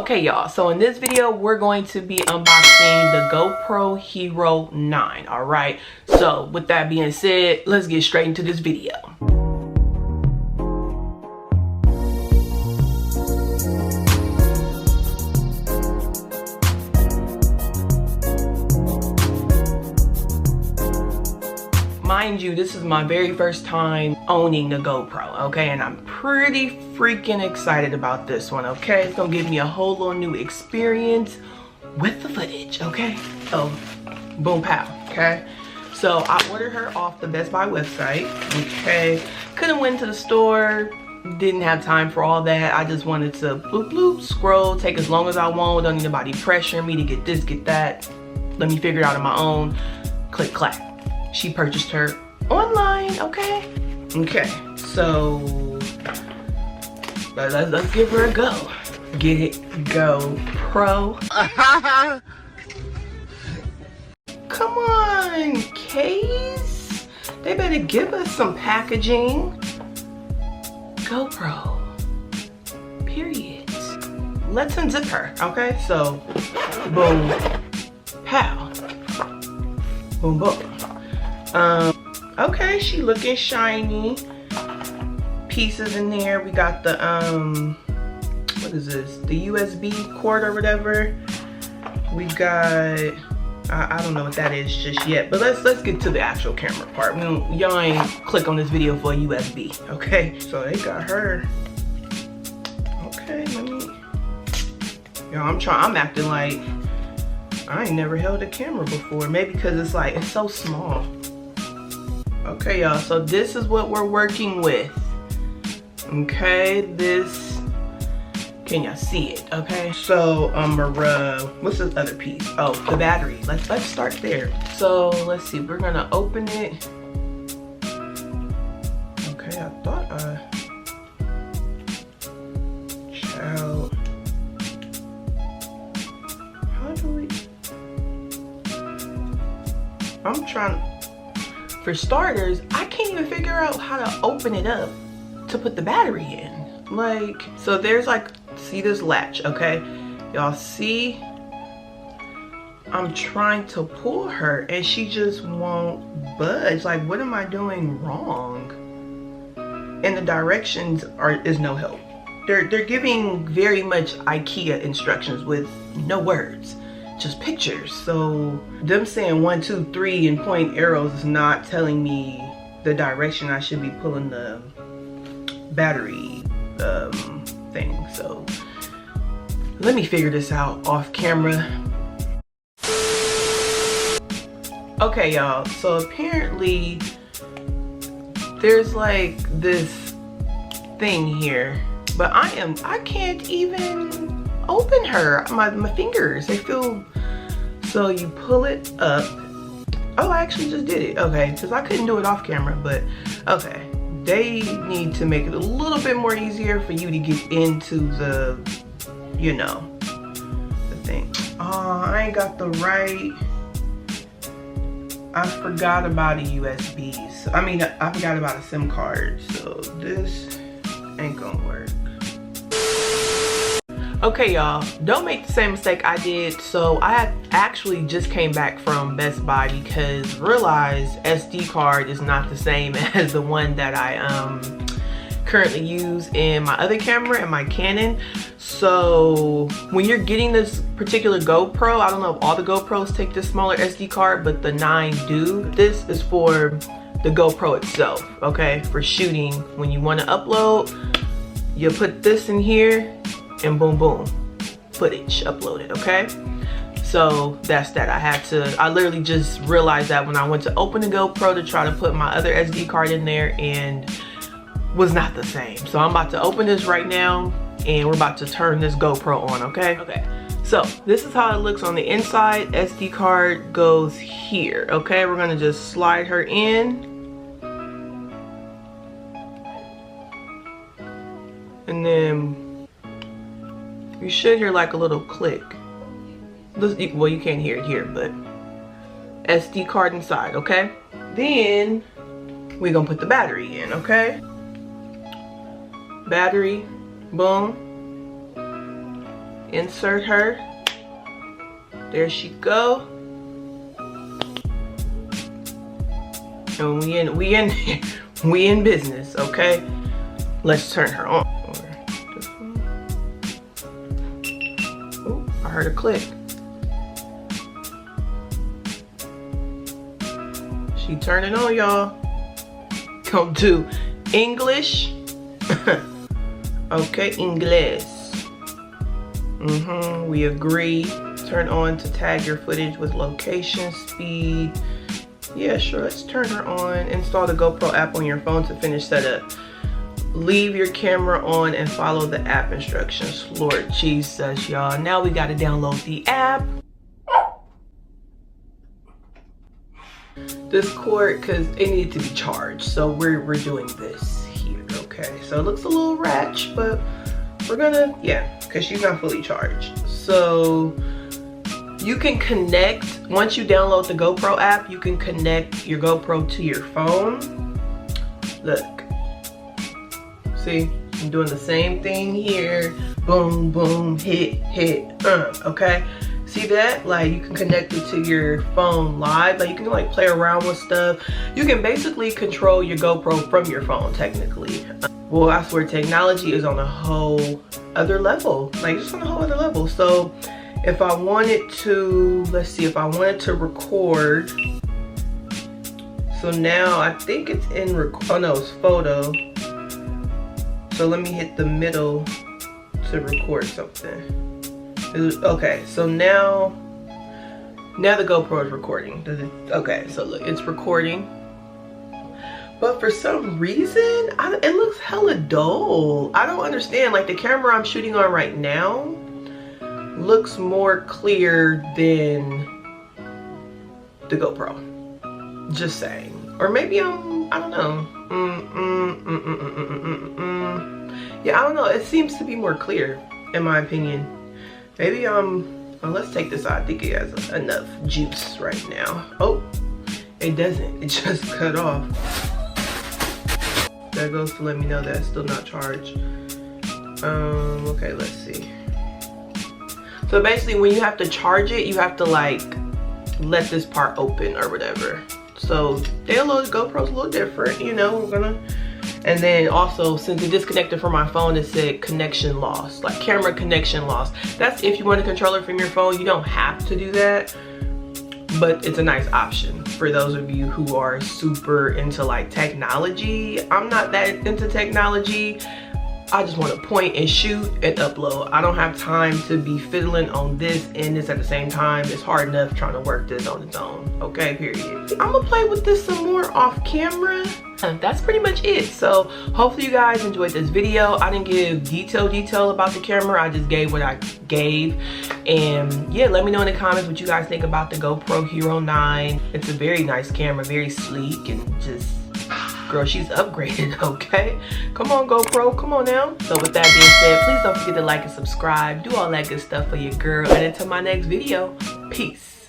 Okay y'all, so in this video we're going to be unboxing the GoPro Hero 9. all right, so with that being said, let's get straight into this video. Mind you, this is my very first time owning a GoPro, okay? And I'm pretty freaking excited about this one, okay? It's gonna give me a whole little new experience with the footage, okay? Oh, boom pow, okay? So I ordered her off the Best Buy website, okay? Couldn't went to the store, didn't have time for all that. I just wanted to bloop bloop, scroll, take as long as I want. Don't need nobody pressuring me to get this, get that. Let me figure it out on my own. Click, clack. She purchased her online, okay? Okay, so let's give her a go. Get it, go, pro. Come on, case. They better give us some packaging. GoPro, period. Let's unzip her, okay? So, boom, pow, boom, boom. Okay, she looking shiny. Pieces in there. We got the what is this, the USB cord or whatever. We got I don't know what that is just yet, but let's get to the actual camera part. Y'all ain't click on this video for a USB, okay? So they got her. Okay, let me, y'all, I'm acting like I ain't never held a camera before. Maybe because it's like, it's so small. Okay, y'all, so this is what we're working with. Okay, this, can y'all see it? Okay, so what's this other piece? Oh, the battery. Let's start there. So let's see, we're gonna open it. Okay, I thought child, how do we, I'm trying. For starters, I can't even figure out how to open it up to put the battery in. Like, so there's like, see this latch, okay? Y'all see? I'm trying to pull her and she just won't budge. Like, what am I doing wrong? And the directions is no help. They're giving very much IKEA instructions with no words. Just pictures. So them saying 1, 2, 3 and point arrows is not telling me the direction I should be pulling the battery thing. So let me figure this out off camera. Okay y'all, so apparently there's like this thing here, but I can't even open her. My fingers, they feel, so you pull it up. Oh, I actually just did it. Okay, because I couldn't do it off camera, but okay. They need to make it a little bit more easier for you to get into the, you know, the thing. Oh, I ain't got the right, I forgot about a USB. So, I mean, I forgot about a SIM card. So this ain't gonna work. Okay y'all, don't make the same mistake I did. So I actually just came back from Best Buy because realized SD card is not the same as the one that I currently use in my other camera, in my Canon. So when you're getting this particular GoPro, I don't know if all the GoPros take this smaller SD card, but the 9 do. This is for the GoPro itself, okay? For shooting, when you want to upload, you put this in here and boom boom, footage uploaded, okay? So that's that. I literally just realized that when I went to open the GoPro to try to put my other SD card in there, and was not the same. So I'm about to open this right now and we're about to turn this GoPro on, okay? Okay, so this is how it looks on the inside. SD card goes here, okay? We're gonna just slide her in. And then you should hear like a little click. Well, you can't hear it here, but SD card inside, okay? Then we're gonna put the battery in, okay? Battery, boom, insert her. There she go. And we in business, okay? Let's turn her on. Oh, I heard a click. She turning on, y'all. Gonna do English. Okay, English. We agree. Turn on to tag your footage with location, speed. Yeah, sure, let's turn her on. Install the GoPro app on your phone to finish setup. Leave your camera on and follow the app instructions. Lord Jesus, y'all. Now we gotta download the app. This cord, because it needs to be charged. So we're doing this here, okay? So it looks a little ratchet, but we're gonna, yeah, because she's not fully charged. So you can connect, once you download the GoPro app, you can connect your GoPro to your phone. Look, see, I'm doing the same thing here. Boom, boom, hit, okay? See that? Like, you can connect it to your phone live. Like, you can like play around with stuff. You can basically control your GoPro from your phone, technically. Well, I swear technology is on a whole other level. Like, just on a whole other level. So if I wanted to, let's see, if I wanted to record. So now I think it's in oh no, it's photo. So let me hit the middle to record something. Okay, so now the GoPro is recording. Okay, so look, it's recording. But for some reason, it looks hella dull. I don't understand. Like, the camera I'm shooting on right now looks more clear than the GoPro. Just saying. Or maybe I don't know. Yeah, I don't know. It seems to be more clear, in my opinion. Maybe, well, let's take this out. I think it has enough juice right now. Oh, it doesn't. It just cut off. That goes to let me know that it's still not charged. Okay, let's see. So basically, when you have to charge it, you have to like let this part open or whatever. So download GoPro's a little different, you know. We're gonna. And then also, since it disconnected from my phone, it said connection lost, like camera connection lost. That's if you want to control it from your phone. You don't have to do that, but it's a nice option for those of you who are super into like technology. I'm not that into technology. I just want to point and shoot and upload. I don't have time to be fiddling on this and this at the same time. It's hard enough trying to work this on its own. Okay, period. I'm gonna play with this some more off camera. That's pretty much it. So hopefully you guys enjoyed this video. I didn't give detail about the camera. I just gave what I gave. And yeah, let me know in the comments what you guys think about the GoPro Hero 9. It's a very nice camera, very sleek, and just, girl, she's upgraded, okay? Come on, GoPro, come on now. So with that being said, please don't forget to like and subscribe. Do all that good stuff for your girl. And until my next video, peace.